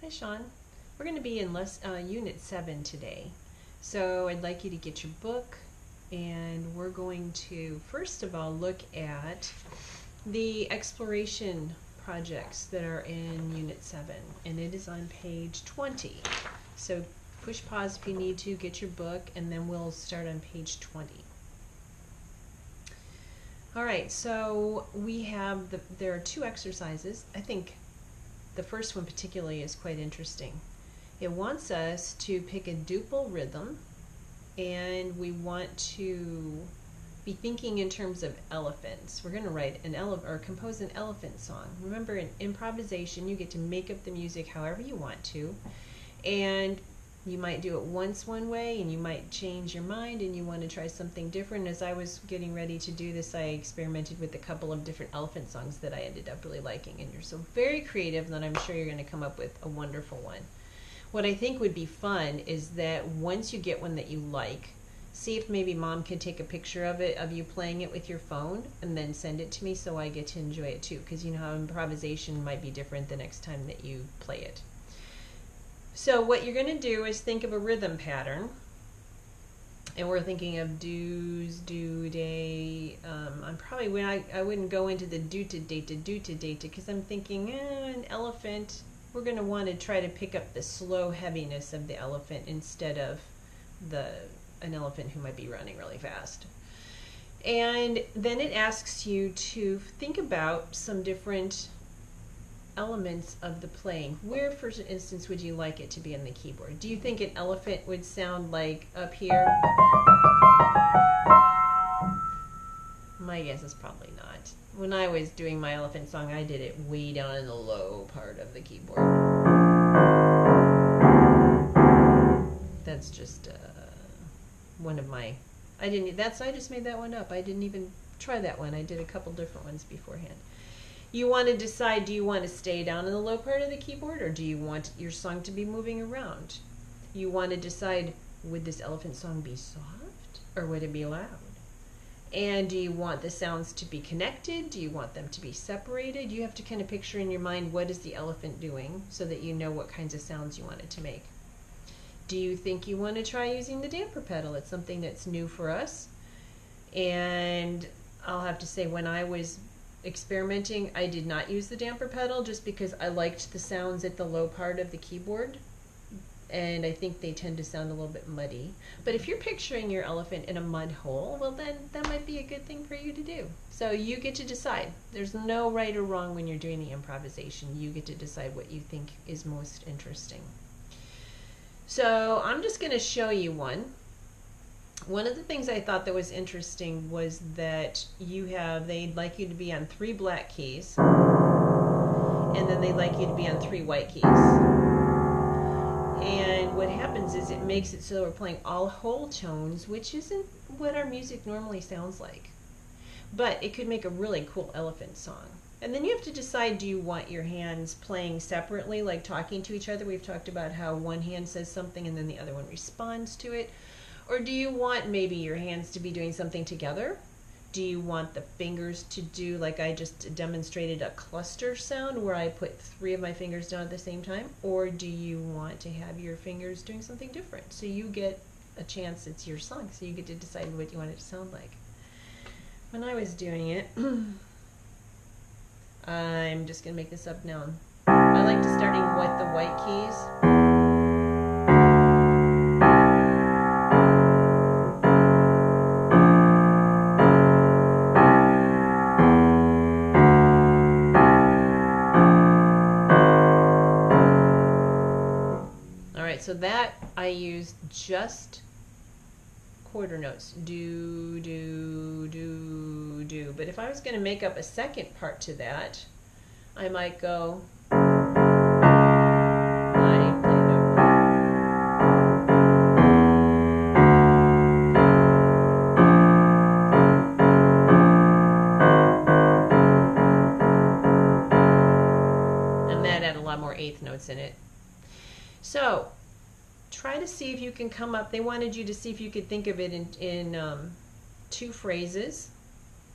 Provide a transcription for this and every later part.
Hi, Sean. We're going to be in Unit 7 today. So I'd like you to get your book, and we're going to, first of all, look at the exploration projects that are in Unit 7, and it is on page 20. So push pause if you need to, get your book, and then we'll start on page 20. All right, so we have, there are two exercises. I think the first one particularly is quite interesting. It wants us to pick a duple rhythm, and we want to be thinking in terms of elephants. We're going to write an or compose an elephant song. Remember, in improvisation, you get to make up the music however you want to, and you might do it once one way, and you might change your mind and you want to try something different. As I was getting ready to do this, I experimented with a couple of different elephant songs that I ended up really liking, and you're so very creative that I'm sure you're going to come up with a wonderful one. What I think would be fun is that once you get one that you like, see if maybe Mom could take a picture of it, of you playing it with your phone, and then send it to me so I get to enjoy it too, because you know how improvisation might be different the next time that you play it. So what you're going to do is think of a rhythm pattern, and we're thinking of do's, do, day. I'm probably, I wouldn't go into the do to data because I'm thinking an elephant. We're going to want to try to pick up the slow heaviness of the elephant instead of an elephant who might be running really fast. And then it asks you to think about some different elements of the playing. Where, for instance, would you like it to be on the keyboard? Do you think an elephant would sound like up here? My guess is probably not. When I was doing my elephant song, I did it way down in the low part of the keyboard. That's just one of my, I just made that one up. I didn't even try that one. I did a couple different ones beforehand. You want to decide, do you want to stay down in the low part of the keyboard, or do you want your song to be moving around? You want to decide, would this elephant song be soft or would it be loud? And do you want the sounds to be connected? Do you want them to be separated? You have to kind of picture in your mind, what is the elephant doing, so that you know what kinds of sounds you want it to make. Do you think you want to try using the damper pedal? It's something that's new for us. And I'll have to say, when I was experimenting, I did not use the damper pedal just because I liked the sounds at the low part of the keyboard, and I think they tend to sound a little bit muddy. But if you're picturing your elephant in a mud hole, well, then that might be a good thing for you to do. So you get to decide. There's no right or wrong when you're doing the improvisation. You get to decide what you think is most interesting. So I'm just going to show you one. One of the things I thought that was interesting was that they'd like you to be on 3 black keys, and then they'd like you to be on 3 white keys. And what happens is it makes it so we're playing all whole tones, which isn't what our music normally sounds like. But it could make a really cool elephant song. And then you have to decide, do you want your hands playing separately, like talking to each other? We've talked about how one hand says something and then the other one responds to it. Or do you want maybe your hands to be doing something together? Do you want the fingers to do, like I just demonstrated, a cluster sound where I put 3 of my fingers down at the same time? Or do you want to have your fingers doing something different? So you get a chance, it's your song, so you get to decide what you want it to sound like. When I was doing it, I'm just going to make this up now. I like to starting with the white keys. So that I used just quarter notes, do, do, do, do. But if I was going to make up a second part to that, I might go, and that had a lot more eighth notes in it. So try to see if you can come up. They wanted you to see if you could think of it in 2 phrases,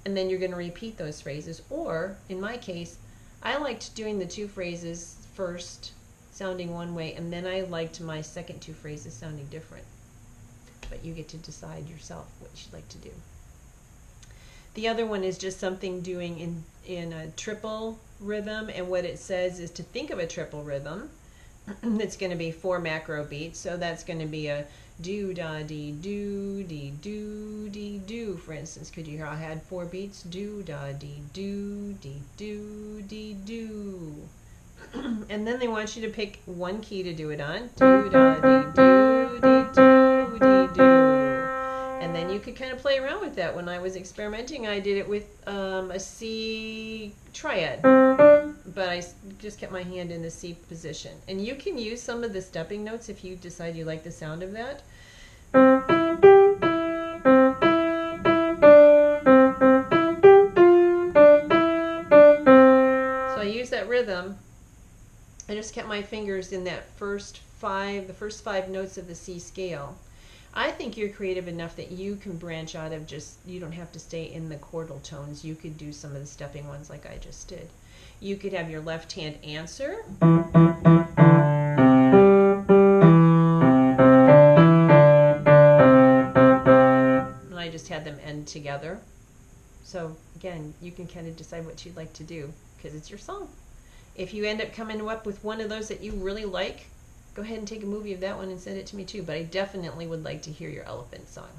and then you're going to repeat those phrases. Or, in my case, I liked doing the 2 phrases first sounding one way, and then I liked my second two phrases sounding different. But you get to decide yourself what you'd like to do. The other one is just something doing in a triple rhythm, and what it says is to think of a triple rhythm. It's going to be 4 macro beats, so that's going to be a do da dee do dee do dee do. For instance, could you hear I had 4 beats? Do da dee do dee do dee do. And then they want you to pick one key to do it on. Do da dee do dee do dee do. And then you could kind of play around with that. When I was experimenting, I did it with a C triad, but I just kept my hand in the C position. And you can use some of the stepping notes if you decide you like the sound of that. So I use that rhythm. I just kept my fingers in that the first 5 notes of the C scale. I think you're creative enough that you can branch out of you don't have to stay in the chordal tones. You could do some of the stepping ones like I just did. You could have your left hand answer. And I just had them end together. So again, you can kind of decide what you'd like to do because it's your song. If you end up coming up with one of those that you really like, go ahead and take a movie of that one and send it to me too. But I definitely would like to hear your elephant song.